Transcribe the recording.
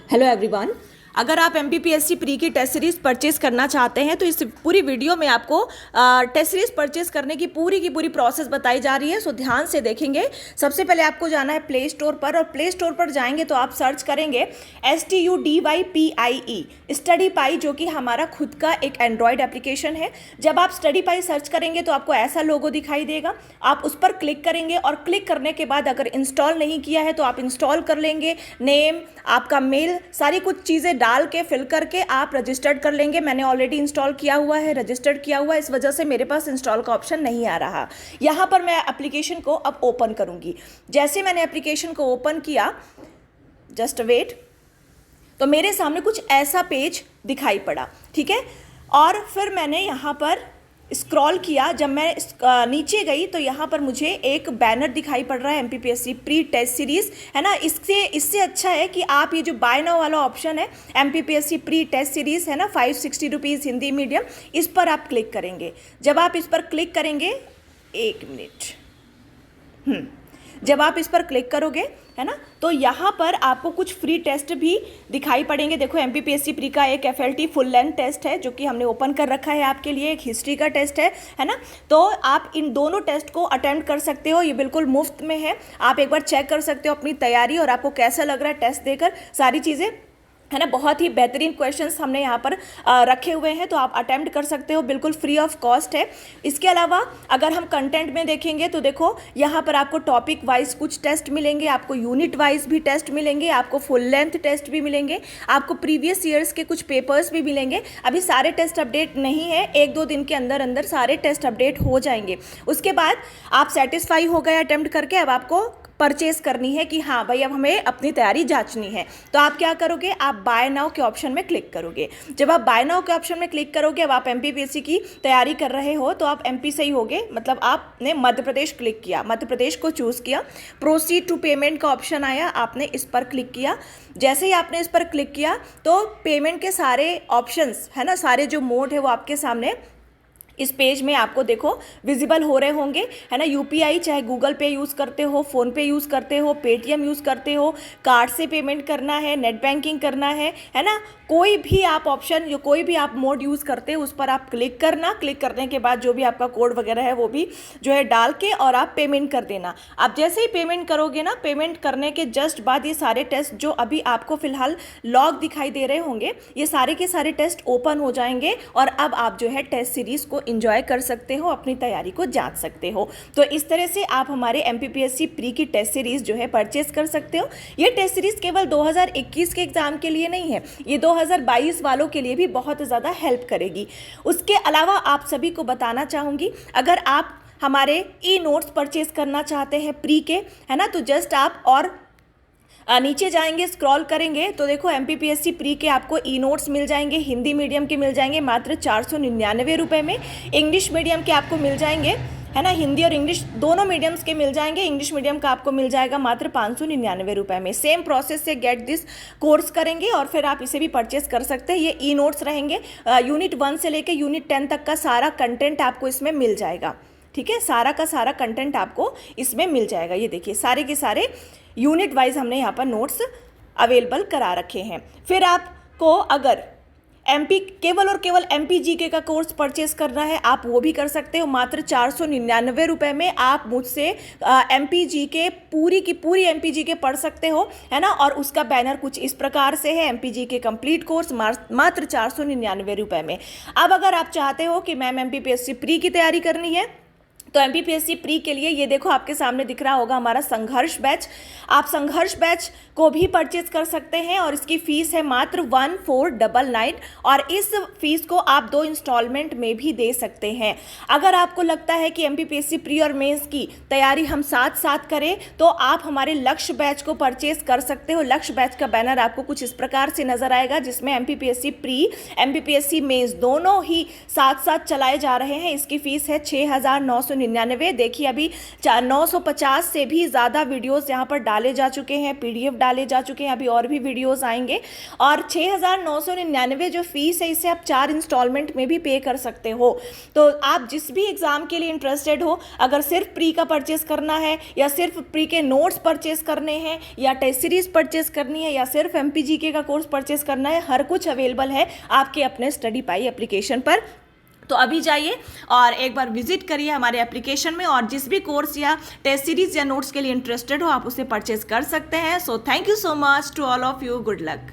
Hello everyone. अगर आप MPPSC pre की टेस्ट सीरीज परचेज करना चाहते हैं तो इस पूरी वीडियो में आपको टेस्ट सीरीज परचेज करने की पूरी प्रोसेस बताई जा रही है। सो ध्यान से देखेंगे। सबसे पहले आपको जाना है प्ले स्टोर पर, और प्ले स्टोर पर जाएंगे तो आप सर्च करेंगे STUDYPIE स्टडी पाई, जो कि हमारा खुद का एक एंड्रॉयड एप्लीकेशन है। जब आप स्टडी पाई सर्च करेंगे तो आपको ऐसा लोगो दिखाई देगा। आप उस पर क्लिक करेंगे और क्लिक करने के बाद अगर इंस्टॉल नहीं किया है तो आप इंस्टॉल कर लेंगे। नेम, आपका मेल, सारी कुछ चीज़ें डाल के फिल करके आप रजिस्टर्ड कर लेंगे। मैंने ऑलरेडी इंस्टॉल किया हुआ है, रजिस्टर्ड किया हुआ है, इस वजह से मेरे पास इंस्टॉल का ऑप्शन नहीं आ रहा। यहाँ पर मैं एप्लीकेशन को अब ओपन करूँगी। जैसे मैंने एप्लीकेशन को ओपन किया, जस्ट वेट, तो मेरे सामने कुछ ऐसा पेज दिखाई पड़ा। ठीक है, और फिर मैंने यहाँ पर स्क्रॉल किया। जब मैं नीचे गई तो यहाँ पर मुझे एक बैनर दिखाई पड़ रहा है, एमपीपीएससी प्री टेस्ट सीरीज, है ना। इससे अच्छा है कि आप ये जो बाय नाउ वाला ऑप्शन है, एमपीपीएससी प्री टेस्ट सीरीज, है ना, 560 रुपीज़ हिंदी मीडियम, इस पर आप क्लिक करेंगे। जब आप इस पर क्लिक करेंगे, एक मिनट, जब आप इस पर क्लिक करोगे, है ना, तो यहाँ पर आपको कुछ फ्री टेस्ट भी दिखाई पड़ेंगे। देखो, एमपीपीएससी प्री का एक FLT फुल लेंथ टेस्ट है जो कि हमने ओपन कर रखा है आपके लिए। एक हिस्ट्री का टेस्ट है ना। तो आप इन दोनों टेस्ट को अटेम्प्ट कर सकते हो, ये बिल्कुल मुफ्त में है। आप एक बार चेक कर सकते हो अपनी तैयारी और आपको कैसा लग रहा है टेस्ट देकर, सारी चीज़ें, है ना। बहुत ही बेहतरीन क्वेश्चंस हमने यहाँ पर रखे हुए हैं, तो आप अटेम्प्ट कर सकते हो, बिल्कुल फ्री ऑफ कॉस्ट है। इसके अलावा अगर हम कंटेंट में देखेंगे तो देखो, यहाँ पर आपको टॉपिक वाइज कुछ टेस्ट मिलेंगे, आपको यूनिट वाइज भी टेस्ट मिलेंगे, आपको फुल लेंथ टेस्ट भी मिलेंगे, आपको प्रीवियस ईयर्स के कुछ पेपर्स भी मिलेंगे। अभी सारे टेस्ट अपडेट नहीं है, 1-2 दिन के अंदर अंदर सारे टेस्ट अपडेट हो जाएंगे। उसके बाद आप सेटिस्फाई हो गए अटेम्प्ट करके, अब आपको परचेज करनी है कि हाँ भाई अब हमें अपनी तैयारी जांचनी है। तो आप क्या करोगे, आप बाय नाउ के ऑप्शन में क्लिक करोगे। जब आप बाय नाउ के ऑप्शन में क्लिक करोगे, अब आप एमपीपीएससी की तैयारी कर रहे हो तो आप एमपी से ही होगे, मतलब आपने मध्य प्रदेश क्लिक किया, मध्य प्रदेश को चूज़ किया। प्रोसीड टू पेमेंट का ऑप्शन आया, आपने इस पर क्लिक किया। जैसे ही आपने इस पर क्लिक किया तो पेमेंट के सारे ऑप्शंस, है ना, सारे जो मोड है वो आपके सामने इस पेज में आपको देखो विजिबल हो रहे होंगे, है ना। यूपीआई, चाहे गूगल पे यूज़ करते हो, फ़ोन पे यूज़ करते हो, पेटीएम यूज़ करते हो, कार्ड से पेमेंट करना है, नेट बैंकिंग करना है ना, कोई भी आप ऑप्शन, जो कोई भी आप मोड यूज़ करते हो उस पर आप क्लिक करना। क्लिक करने के बाद जो भी आपका कोड वगैरह है वो भी जो है डाल के और आप पेमेंट कर देना। आप जैसे ही पेमेंट करोगे ना, पेमेंट करने के जस्ट बाद ये सारे टेस्ट जो अभी आपको फिलहाल लॉग दिखाई दे रहे होंगे, ये सारे के सारे टेस्ट ओपन हो जाएंगे और अब आप जो है टेस्ट सीरीज़ को एंजॉय कर सकते हो, अपनी तैयारी को जांच सकते हो। तो इस तरह से आप हमारे एमपीपीएससी प्री की टेस्ट सीरीज जो है परचेज कर सकते हो। ये टेस्ट सीरीज केवल 2021 के एग्जाम के लिए नहीं है, ये 2022 वालों के लिए भी बहुत ज़्यादा हेल्प करेगी। उसके अलावा आप सभी को बताना चाहूँगी, अगर आप हमारे ई नोट्स परचेज करना चाहते हैं प्री के, है ना, तो जस्ट आप और नीचे जाएंगे, स्क्रॉल करेंगे तो देखो एमपीपीएससी प्री के आपको ई नोट्स मिल जाएंगे। हिंदी मीडियम के मिल जाएंगे मात्र 499 रुपये में। इंग्लिश मीडियम के आपको मिल जाएंगे, है ना, हिंदी और इंग्लिश दोनों मीडियम्स के मिल जाएंगे। इंग्लिश मीडियम का आपको मिल जाएगा मात्र 599 रुपये में। सेम प्रोसेस से गेट दिस कोर्स करेंगे और फिर आप इसे भी परचेस कर सकते हैं। ये ई नोट्स रहेंगे, यूनिट 1 से लेकर यूनिट 10 तक का सारा कंटेंट आपको इसमें मिल जाएगा। ठीक है, सारा का सारा कंटेंट आपको इसमें मिल जाएगा। ये देखिए, सारे के सारे यूनिट वाइज हमने यहाँ पर नोट्स अवेलेबल करा रखे हैं। फिर आपको अगर केवल और केवल MPGK का कोर्स परचेस करना है, आप वो भी कर सकते हो। मात्र 499 रुपये में आप मुझसे MPGK पूरी की पूरी MPGK पढ़ सकते हो, है ना। और उसका बैनर कुछ इस प्रकार से है, MPGK कंप्लीट कोर्स मात्र 499 रुपये में। अब अगर आप चाहते हो कि मैम MPPSC प्री की तैयारी करनी है, तो एमपीपीएससी प्री के लिए ये देखो आपके सामने दिख रहा होगा हमारा संघर्ष बैच। आप संघर्ष बैच को भी परचेज कर सकते हैं और इसकी फ़ीस है मात्र 1499 और इस फीस को आप 2 इंस्टॉलमेंट में भी दे सकते हैं। अगर आपको लगता है कि एमपीपीएससी प्री और मेंस की तैयारी हम साथ साथ करें तो आप हमारे लक्ष्य बैच को परचेज कर सकते हो। लक्ष्य बैच का बैनर आपको कुछ इस प्रकार से नजर आएगा, जिसमें एमपीपीएससी प्री, एमपीपीएससी मेंस दोनों ही साथ साथ चलाए जा रहे हैं। इसकी फ़ीस है 6999। देखिए, अभी 950 से भी ज़्यादा वीडियोस यहाँ पर डाले जा चुके हैं, PDF डाले जा चुके हैं, अभी और भी वीडियोस आएंगे। और 6,999 जो फीस है इसे आप 4 इंस्टॉलमेंट में भी पे कर सकते हो। तो आप जिस भी एग्जाम के लिए इंटरेस्टेड हो, अगर सिर्फ प्री का परचेस करना है या सिर्फ प्री के नोट्स परचेस करने हैं या टेस्ट सीरीज परचेस करनी है या सिर्फ MPGK का कोर्स परचेस करना है, हर कुछ अवेलेबल है आपके अपने स्टडी पाई एप्लीकेशन पर। तो अभी जाइए और एक बार विजिट करिए हमारे एप्लीकेशन में, और जिस भी कोर्स या टेस्ट सीरीज या नोट्स के लिए इंटरेस्टेड हो आप उसे परचेस कर सकते हैं। So thank you so much to all of you, good luck.